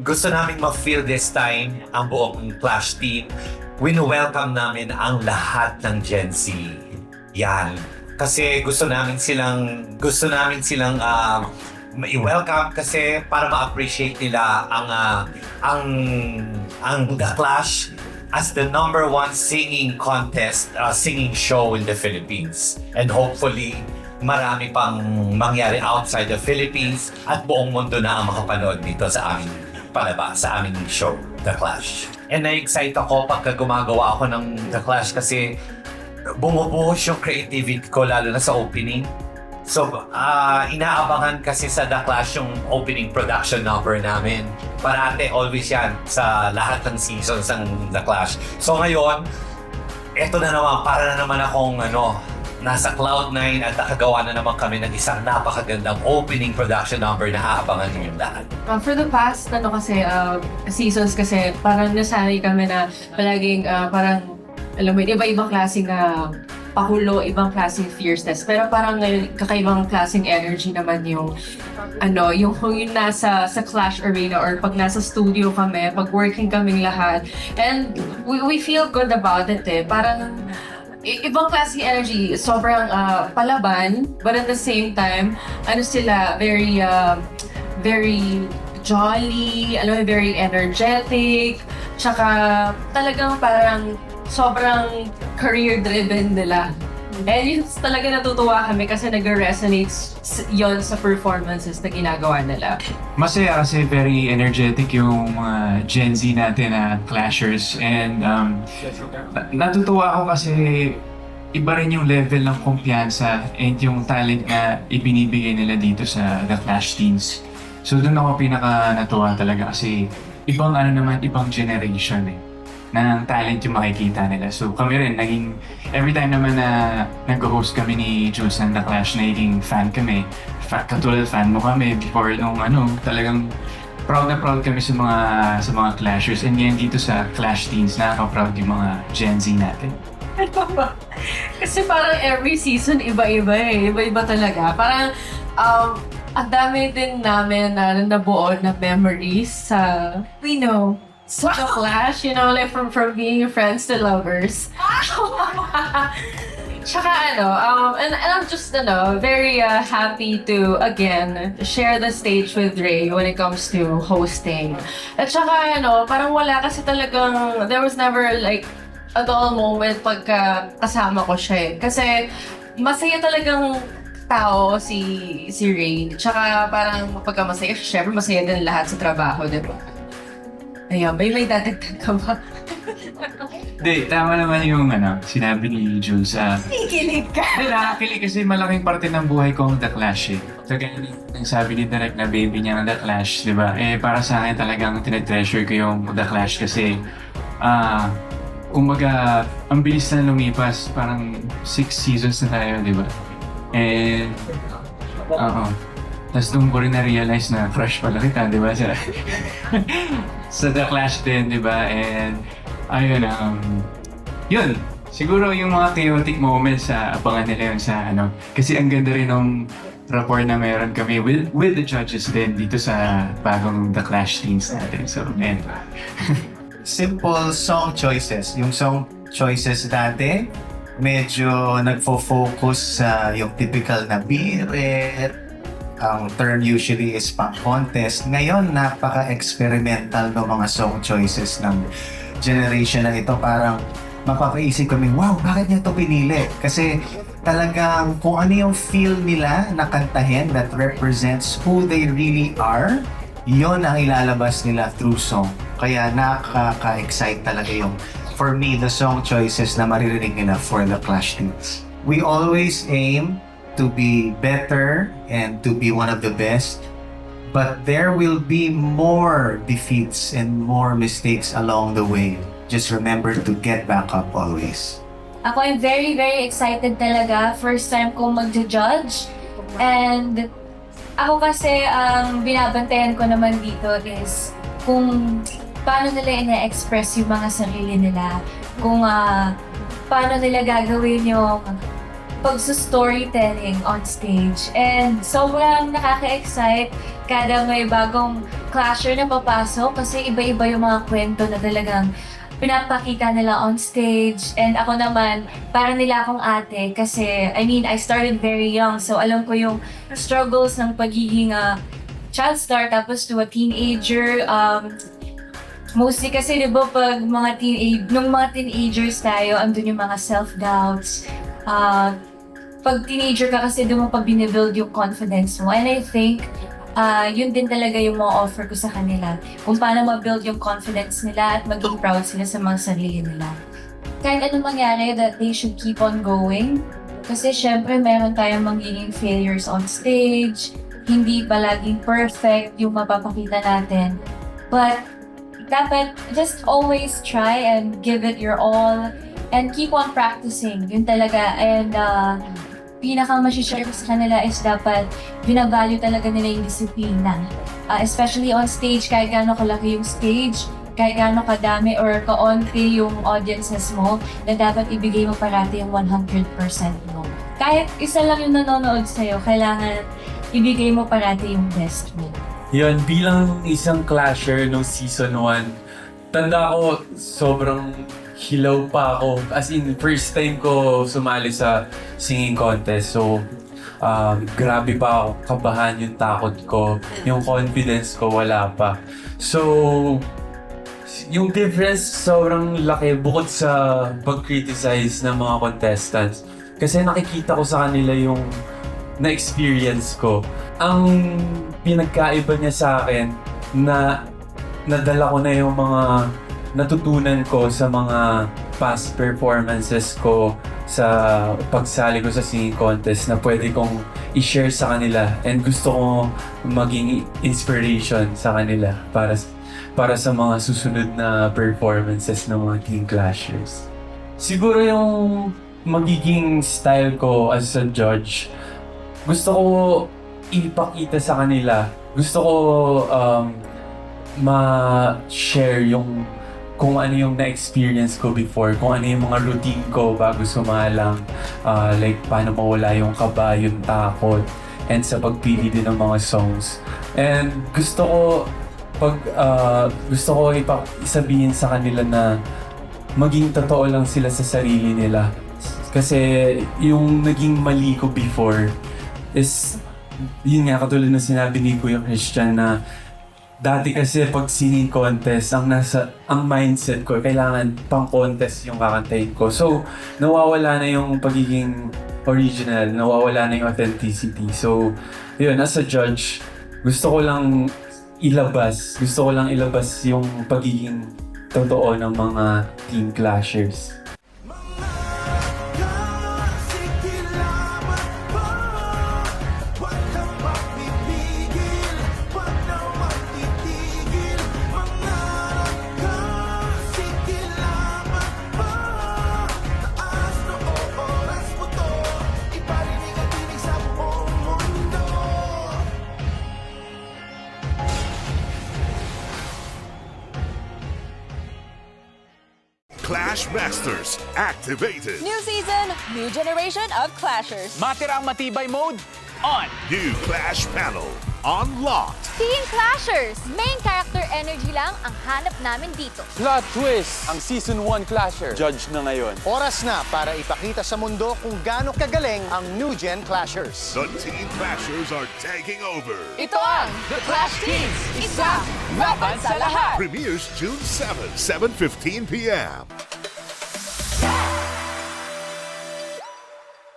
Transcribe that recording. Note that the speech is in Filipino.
gusto namin ma-feel this time ang buong Clash team. Wino-welcome namin ang lahat ng Gen Z. Yan. Kasi gusto namin silang i-welcome kasi para ma-appreciate nila ang The Clash as the #1 singing contest, singing show in the Philippines. And hopefully, marami pang mangyari outside the Philippines at buong mundo na ang makapanood dito sa aming palabas, sa aming show, The Clash. And na-excite ako pagka gumagawa ako ng The Clash kasi bumubuhos yung creativity ko lalo na sa opening. So, inaabangan kasi sa The Clash yung opening production number namin. Parate, always yan sa lahat ng seasons ng The Clash. So ngayon, eto na naman, para na naman akong nasa Cloud9 at nakagawa na naman kami ng isang napakagandang opening production number na aabangan niyo lahat. For the past seasons kasi parang nasanay kami na palaging parang alam mo iba-ibang klaseng pakulo, ibang klaseng fierceness. Pero parang ngayon kakaibang klaseng energy naman yung nasa sa Clash Arena or pag nasa studio kami, pag working kaming lahat. And we feel good about it Parang ibang klaseng energy, sobrang palaban, but at the same time, sila, very jolly, very energetic, tsaka talagang parang sobrang career-driven nila. And yun talaga natutuwa kami kasi nag-resonate yon sa performances na ginagawa nila. Masaya kasi very energetic yung mga Gen Z natin na Clashers and natutuwa ako kasi iba rin yung level ng kumpiyansa and yung talent na ibinibigay nila dito sa The Clash Teens. So doon ako pinaka natuwa talaga kasi ibang ibang generation ng talent yung makikita nila. So kami rin, every time naman na nag-host kami ni Jules ng The Clash, naging fan kami. Katulad fan mo kami before talagang proud na proud kami sa mga Clashers. And ngayon dito sa Clash Teens, nakaka-proud yung mga Gen Z natin. Kasi parang every season iba-iba iba-iba talaga. Parang ang dami din namin na nabuo na memories sa sa The Clash, like from being friends to lovers. Tsaka and I'm just very happy to again share the stage with Ray when it comes to hosting. At tsaka parang wala kasi talagang there was never like a dull moment pagka kasama ko siya Kasi masaya talagang tao si Ray. Tsaka parang pagka masaya siya, syempre masaya din lahat sa trabaho, diba? Ayan, may dadagdag ka ba? Hindi, tama naman yung sinabi ni Jules. Ikilig ka! Nakakakilig kasi malaking parte ng buhay ko ang The Clash So ganyan yung sabi ni Direk na baby niya ng The Clash, di ba? Para sa akin talagang tinetreasure ko yung The Clash kasi kumbaga, ang bilis na lumipas, parang 6 seasons na tayo, di ba? And, tapos doon ko rin na-realize na crush pala kita, di ba? Sa The Clash din, di ba? And, ayun, yun. Siguro yung mga chaotic moments abangan nila yun sa kasi ang ganda rin ng rapport na meron kami with the judges din dito sa bagong The Clash Teens natin. So, and, simple song choices. Yung song choices natin, medyo nagfo-focus sa yung typical na biret. Ang term usually is pang-contest. Ngayon, napaka-experimental ng mga song choices ng generation na ito. Parang mapapaisip kami, wow, bakit niya ito pinili? Kasi talagang kung ano yung feel nila na kantahin that represents who they really are, yon ang ilalabas nila through song. Kaya nakaka-excite talaga yung, for me, the song choices na maririnig nila for The Clash Teens. We always aim to be better and to be one of the best, but there will be more defeats and more mistakes along the way. Just remember to get back up always. Ako ay very, very excited talaga. First time kong mag-judge. And ako kasi, ang binabantayan ko naman dito is kung paano nila ina-express yung mga sarili nila. Kung paano nila gagawin yung pagsa-storytelling on stage. And sobrang nakaka-excite kada may bagong clasher na papasok kasi iba-iba yung mga kwento na talagang pinapakita nila on stage. And ako naman, parang nila akong ate kasi, I started very young so alam ko yung struggles ng pagiging child star tapos to a teenager. Mostly kasi di ba pag nung mga teenagers tayo, andun yung mga self-doubts. Pag teenager ka kasi doon mo pa binibuild yung confidence mo. And I think, yun din talaga yung ma-offer ko sa kanila. Kung paano ma-build yung confidence nila at maging proud sila sa mga sarili nila. Kahit anong mangyari, that they should keep on going. Kasi syempre, meron tayong magiging failures on stage. Hindi palaging perfect yung mapapakita natin. But, dapat just always try and give it your all and keep on practicing. Yun talaga. And pinakang masishare ko sa kanila is dapat binavalue talaga nila yung disiplina. Especially on stage, kahit gaano kalaki yung stage, kahit gaano kadami or kaunti yung audiences mo, na dapat ibigay mo parati yung 100% mo. Kahit isa lang yung nanonood sa'yo, kailangan ibigay mo parati yung best mo. Yun, bilang isang clasher nung season 1, tanda ko sobrang hilaw pa ako. As in, first time ko sumali sa singing contest. So, grabe pa ako. Kabahan yung takot ko. Yung confidence ko, wala pa. So, yung difference sobrang laki bukod sa pag-criticize ng mga contestants. Kasi nakikita ko sa kanila yung na-experience ko. Ang pinagkaiba niya sa akin na nadala ko na yung mga natutunan ko sa mga past performances ko sa pagsali ko sa singing contest na pwede kong i-share sa kanila and gusto ko maging inspiration sa kanila para sa mga susunod na performances ng mga Teen Clashers. Siguro yung magiging style ko as a judge, gusto ko ipakita sa kanila. Gusto ko ma-share yung kung ano yung na-experience ko before, kung ano yung mga routine ko bago sumalang, like paano mawala yung kaba, yung takot, and sa pagpili din ng mga songs. And gusto ko isabihin sa kanila na maging totoo lang sila sa sarili nila. Kasi yung naging mali ko before is, yun nga, katulad na sinabi ni Kuya Christian na dati kasi pag singing contest, ang mindset ko, kailangan pang contest yung kakantahin ko. So, nawawala na yung pagiging original, nawawala na yung authenticity. So, yun, as a judge, gusto ko lang ilabas yung pagiging totoo ng mga Teen Clashers. Clash Masters activated. New season, new generation of Clashers. Matirang matibay mode, on. New Clash panel unlocked. Teen Clashers! Main character energy lang ang hanap namin dito. Plot twist, ang Season 1 Clasher. Judge na ngayon. Oras na para ipakita sa mundo kung gaano kagaling ang New Gen Clashers. The Teen Clashers are taking over. Ito ang The Clash Teens! Isa, laban sa lahat! Premieres June 7, 7:15 p.m.